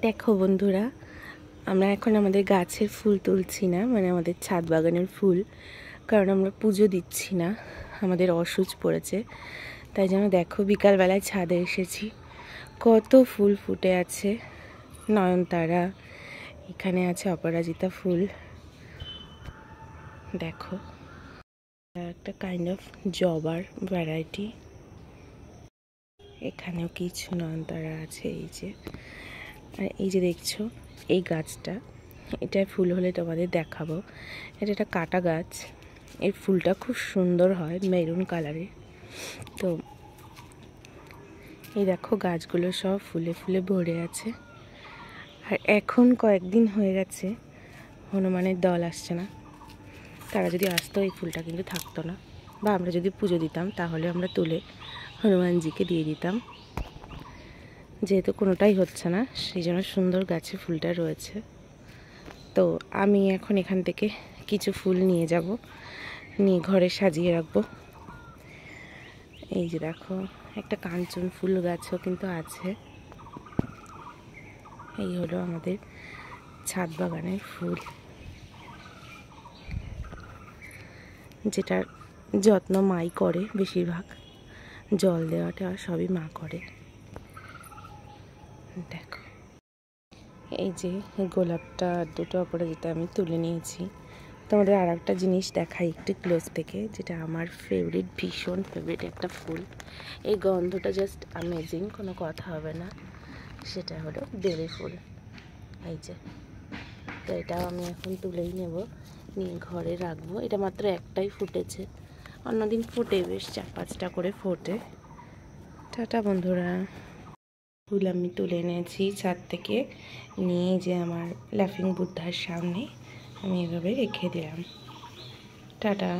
দেখো বন্ধুরা, আমরা এখন আমাদের গাছের ফুল তুলছি না, মানে আমাদের ছাদ বাগানের ফুল, কারণ আমরা পুজো দিচ্ছি না, আমাদের অসুচ পড়েছে। তাই জন্য দেখো বিকালবেলায় ছাদে এসেছি, কত ফুল ফুটে আছে। নয়নতারা, এখানে আছে অপরাজিতা ফুল, দেখো একটা কাইন্ড অফ জবার ভ্যারাইটি। এখানেও কিছু নয়নতারা আছে, এই যে। আর এই যে দেখছো এই গাছটা, এটা ফুল হলে তোমাদের দেখাবো। এটা একটা কাটা গাছ, এর ফুলটা খুব সুন্দর হয়, মেরুন কালারের। তো এই দেখো গাছগুলো সব ফুলে ফুলে ভরে আছে। আর এখন কয়েকদিন হয়ে গেছে হনুমানের দল আসছে না। তারা যদি আসতো এই ফুলটা কিন্তু থাকতো না, বা আমরা যদি পুজো দিতাম তাহলে আমরা তুলে হনুমানজিকে দিয়ে দিতাম। যেহেতু কোনোটাই হচ্ছে না, সেই জন্য সুন্দর গাছে ফুলটা রয়েছে। তো আমি এখন এখান থেকে কিছু ফুল নিয়ে যাব, নিয়ে ঘরে সাজিয়ে রাখবো। এই যে দেখো একটা কাঞ্চন ফুল গাছও কিন্তু আছে। এই হলো আমাদের ছাদ বাগানের ফুল, যেটার যত্ন মাই করে বেশিরভাগ, জল দেওয়াটা সবই মা করে। দেখো এই যে গোলাপটা দুটো অপরাজিতা আমি তুলে নিয়েছি। তোমাদের আর একটা জিনিস দেখাই একটু ক্লোজ থেকে, যেটা আমার ফেভারিট, ভীষণ ফেভারিট একটা ফুল। এই গন্ধটা জাস্ট অ্যামেজিং, কোনো কথা হবে না। সেটা হলো বেলি ফুল। এই যে, তো এটাও আমি এখন তুলেই নেব, নিয়ে ঘরে রাখবো। এটা মাত্র একটাই ফুটেছে, অন্যদিন ফুটে বেশ 4-5টা করে ফোটে। টাটা বন্ধুরা। ফুল আমি তুলে এনেছি ছাদ থেকে, নিয়ে যে আমার লাফিং বুদ্ধার সামনে আমি এভাবে রেখে দিলাম। টাটা।